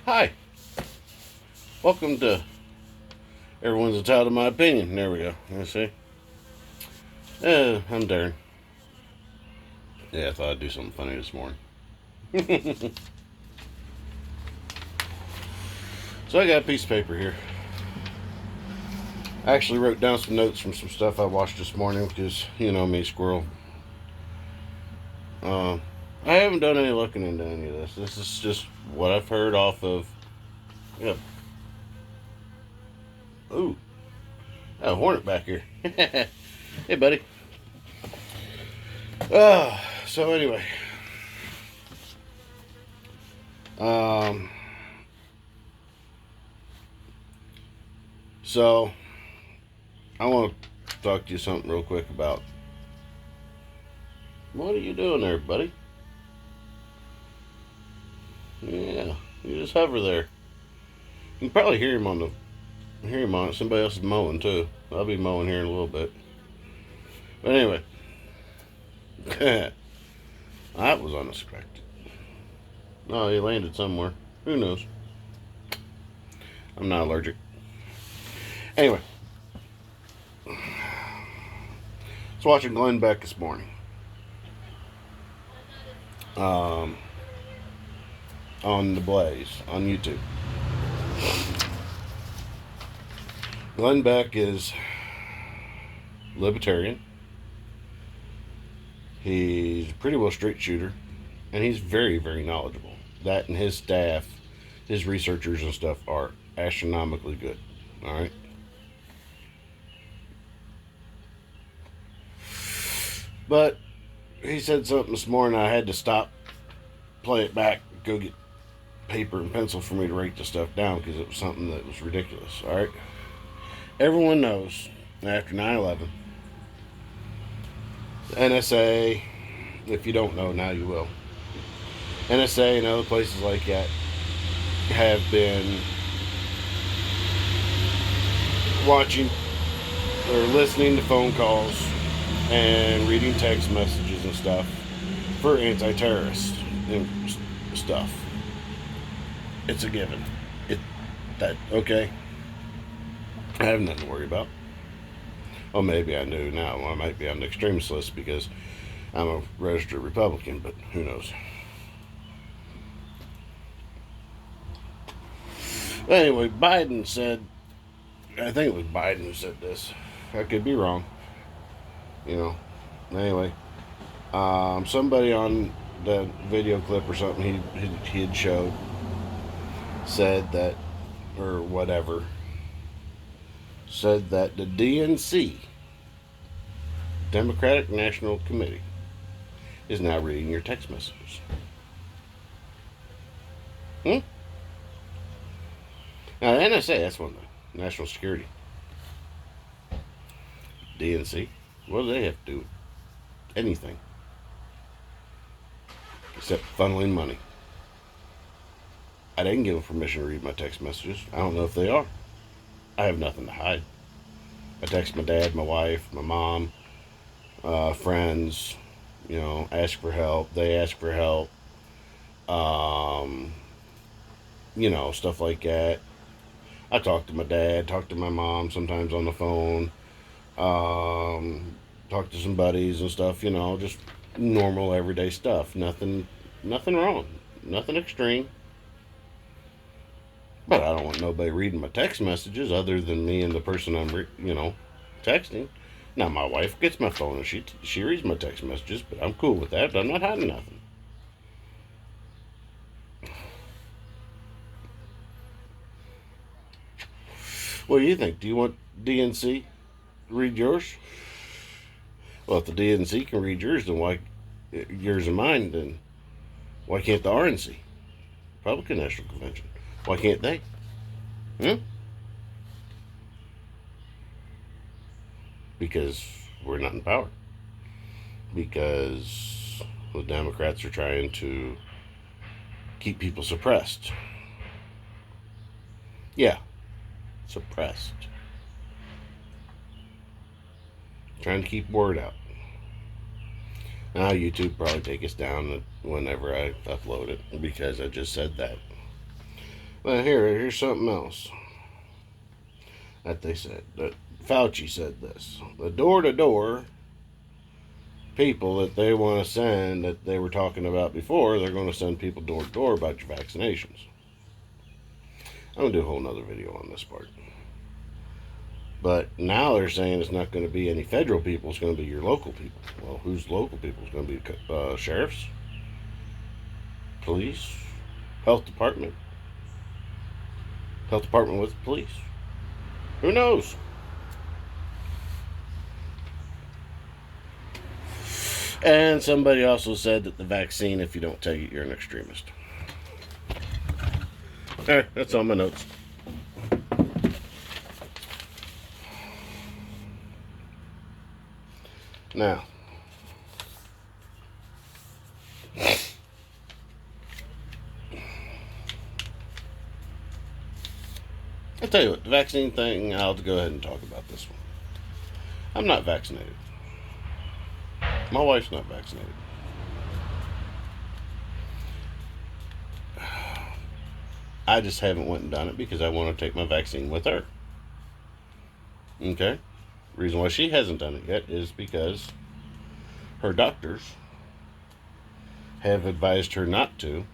Hi, welcome to Everyone's Entitled to My Opinion. There we go. You see? I'm Darren. Yeah, I thought I'd do something funny this morning. So I got a piece of paper here. I actually wrote down some notes from some stuff I watched this morning because, you know me, squirrel. I haven't done any looking into any of this. This is just what I've heard off of. Yeah. Ooh, a hornet back here. Hey, buddy. So anyway, um, so I want to talk to you something real quick about. What are you doing there, buddy? Yeah, you just hover there. You can probably hear him on it. Somebody else is mowing too. I'll be mowing here in a little bit. But anyway, that was unexpected. No, he landed somewhere. Who knows? I'm not allergic. Anyway, I was watching Glen Beck this morning. On the Blaze on YouTube. Glen Beck is libertarian. He's pretty well straight shooter, and he's very, very knowledgeable. That and his staff, his researchers and stuff are astronomically good. All right. But he said something this morning. I had to stop, play it back, go get paper and pencil for me to write the stuff down because it was something that was ridiculous. All right. Everyone knows after 9/11, the NSA, if you don't know now, you will. NSA and other places like that have been watching or listening to phone calls and reading text messages and stuff for anti-terrorist and stuff. It's a given. Okay. I have nothing to worry about. Well, maybe I do now. I might be on the extremist list because I'm a registered Republican, but who knows? Anyway, Biden said, I think it was Biden who said this. I could be wrong. You know. Anyway, somebody on the video clip or something he had showed said that, or whatever, said that the DNC, Democratic National Committee, is now reading your text messages. Now, the NSA, that's one thing. National Security. DNC, what do they have to do with anything? Except funneling money. I didn't give them permission to read my text messages. I don't know if they are. I have nothing to hide. I text my dad, my wife, my mom, friends, ask for help. They ask for help. Stuff like that. I talk to my dad, talk to my mom sometimes on the phone, talk to some buddies and stuff, just normal everyday stuff. Nothing wrong. Nothing extreme. But I don't want nobody reading my text messages other than me and the person I'm, texting. Now, my wife gets my phone and she reads my text messages, but I'm cool with that, but I'm not hiding nothing. What do you think? Do you want DNC to read yours? Well, if the DNC can read yours, then why, yours and mine, then why can't the RNC, Republican National Convention? Why can't they? Because we're not in power. Because the Democrats are trying to keep people suppressed. Yeah, suppressed. Trying to keep word out. Now YouTube probably take us down whenever I upload it because I just said that. Well, here's something else that they said. That Fauci said this. The door-to-door people that they want to send, that they were talking about before, they're going to send people door-to-door about your vaccinations. I'm going to do a whole nother video on this part. But now they're saying it's not going to be any federal people, it's going to be your local people. Well, who's local people? It's going to be sheriffs, police, health department with police. Who knows? And somebody also said that the vaccine, if you don't take it, you're an extremist. Alright, that's on my notes. Now, I'll tell you what, the vaccine thing, I'll go ahead and talk about this one. I'm not vaccinated. My wife's not vaccinated. I just haven't went and done it because I want to take my vaccine with her. Okay? The reason why she hasn't done it yet is because her doctors have advised her not to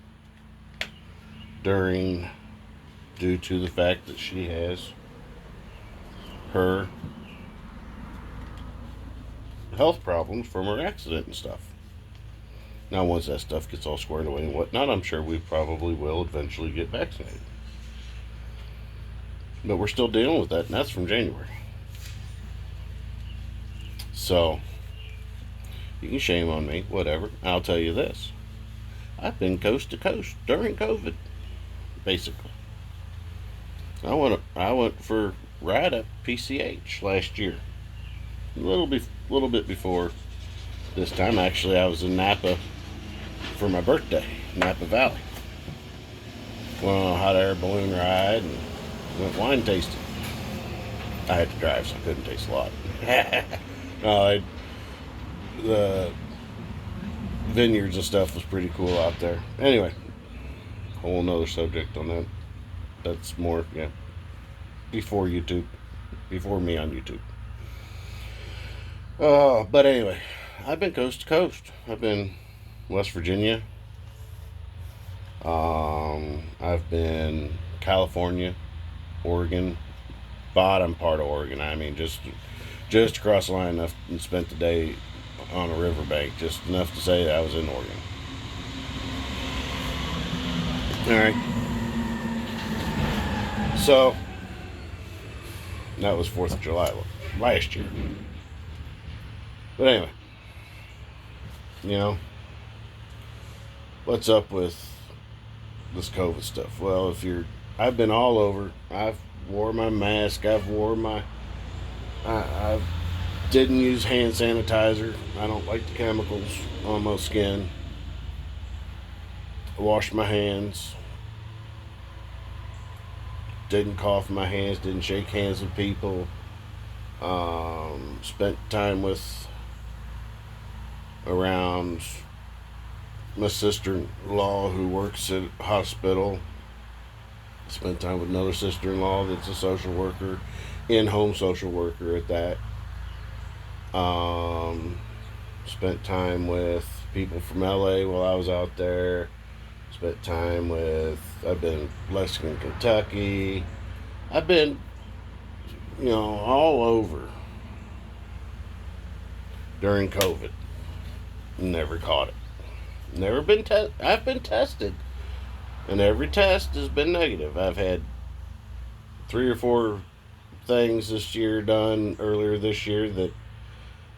due to the fact that she has her health problems from her accident and stuff. Now, once that stuff gets all squared away and whatnot, I'm sure we probably will eventually get vaccinated. But we're still dealing with that, and that's from January. So, you can shame on me, whatever. I'll tell you this. I've been coast to coast during COVID, basically. I went for ride up PCH last year. A little bit before this time. Actually, I was in Napa for my birthday, Napa Valley. Went on a hot air balloon ride and went wine tasting. I had to drive, so I couldn't taste a lot. The vineyards and stuff was pretty cool out there. Anyway, whole nother subject on that. That's more, before YouTube, before me on YouTube. But anyway, I've been coast to coast. I've been West Virginia. I've been California, Oregon, bottom part of Oregon. I mean, just across the line enough and spent the day on a riverbank, just enough to say that I was in Oregon. Alright. So, that was 4th of July last year. But anyway, what's up with this COVID stuff? Well, I've been all over. I've wore my mask. I didn't use hand sanitizer. I don't like the chemicals on my skin. I washed my hands. Didn't cough in my hands. Didn't shake hands with people. Spent time around my sister-in-law who works at a hospital. Spent time with another sister-in-law that's a social worker, in-home social worker at that. Spent time with people from LA while I was out there. I've been in Lexington, Kentucky. I've been, all over during COVID. Never caught it. I've been tested, and every test has been negative. I've had 3 or 4 things this year done earlier this year that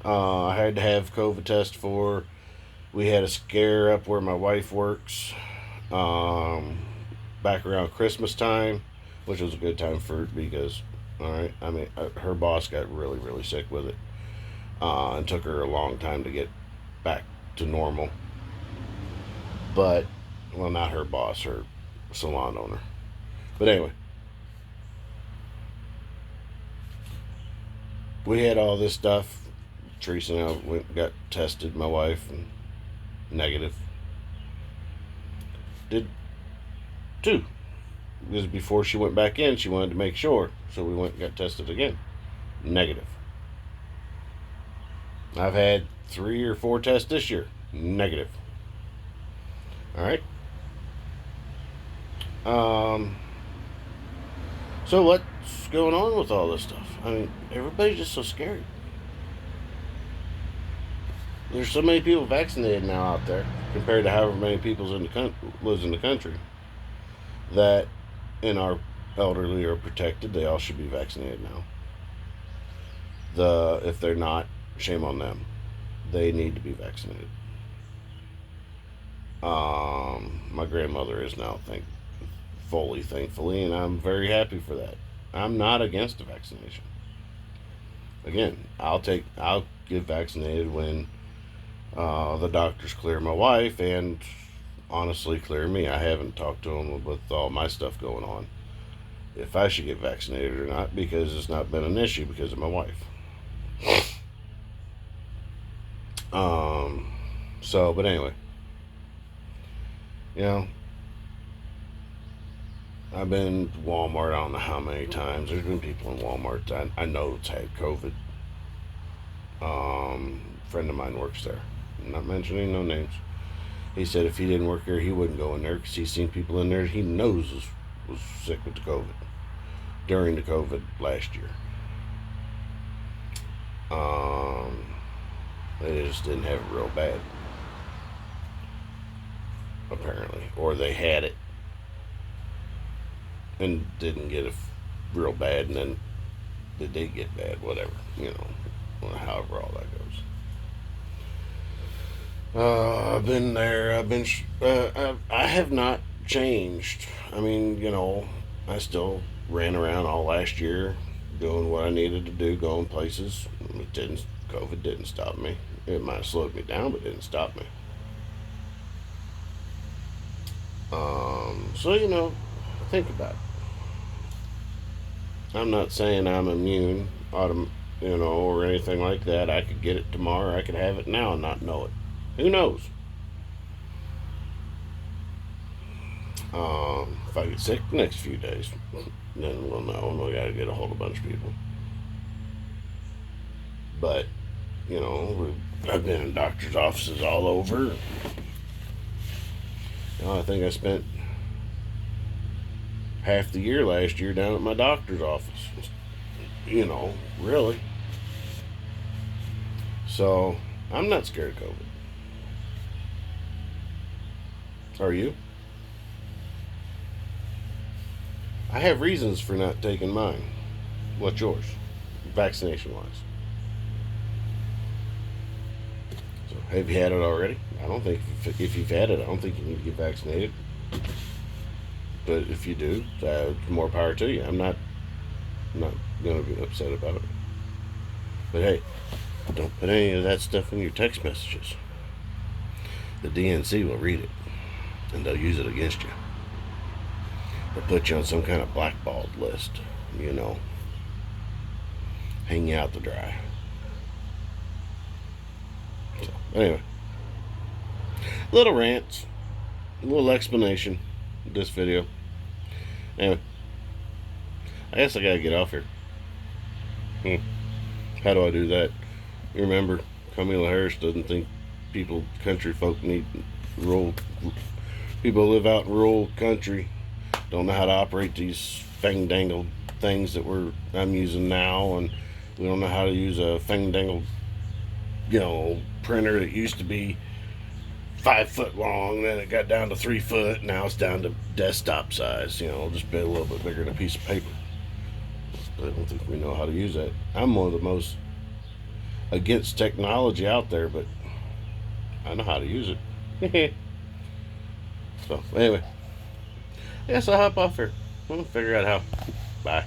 I had to have COVID test for. We had a scare up where my wife works back around Christmas time, which was a good time for it because, her boss got really, really sick with it, and took her a long time to get back to normal. But, well, not her boss, her salon owner. But anyway, we had all this stuff. Teresa and I got tested, my wife, and negative. Did 2 because before she went back in, she wanted to make sure. So we went and got tested again. Negative. I've had 3 or 4 tests this year. Negative. All right. So what's going on with all this stuff? I mean, everybody's just so scared. There's so many people vaccinated now out there compared to however many people lives in the country that in our elderly are protected. They all should be vaccinated now. If they're not, shame on them. They need to be vaccinated. My grandmother is now thankfully, and I'm very happy for that. I'm not against the vaccination. Again, I'll get vaccinated when the doctors clear my wife and honestly clear me. I haven't talked to them with all my stuff going on if I should get vaccinated or not, because it's not been an issue because of my wife. But anyway, you know, I've been to Walmart, I don't know how many times. There's been people in Walmart that I know it's had COVID. A friend of mine works there. I'm not mentioning no names. He said if he didn't work there, he wouldn't go in there because he's seen people in there he knows was sick with the COVID during the COVID last year. They just didn't have it real bad, apparently, or they had it and didn't get it real bad, and then they did get bad, whatever, however all that goes. I've been there. I have not changed. I mean, I still ran around all last year doing what I needed to do, going places. COVID didn't stop me. It might have slowed me down, but it didn't stop me. Think about it. I'm not saying I'm immune, or anything like that. I could get it tomorrow. I could have it now and not know it. Who knows? If I get sick the next few days, then we'll know, and we got to get a hold of a bunch of people. But, I've been in doctor's offices all over. I think I spent half the year last year down at my doctor's office. Really. So, I'm not scared of COVID. Are you? I have reasons for not taking mine. What's yours? Vaccination wise. So, have you had it already? I don't think if you've had it, I don't think you need to get vaccinated. But if you do, more power to you. I'm not going to be upset about it. But hey, don't put any of that stuff in your text messages. The DNC will read it, and they'll use it against you. They'll put you on some kind of blackballed list, hang you out to dry. So, anyway, little rants, a little explanation of this video. Anyway, I guess I gotta get off here. How do I do that? You remember, Kamala Harris doesn't think country folk need rural people who live out in rural country don't know how to operate these fang-dangled things that I'm using now, and we don't know how to use a fang-dangled printer that used to be 5 foot long, then it got down to 3 foot, now it's down to desktop size, just be a little bit bigger than a piece of paper. I don't think we know how to use that. I'm one of the most against technology out there, but I know how to use it. So, anyway, I guess I'll hop off here. We'll figure out how. Bye.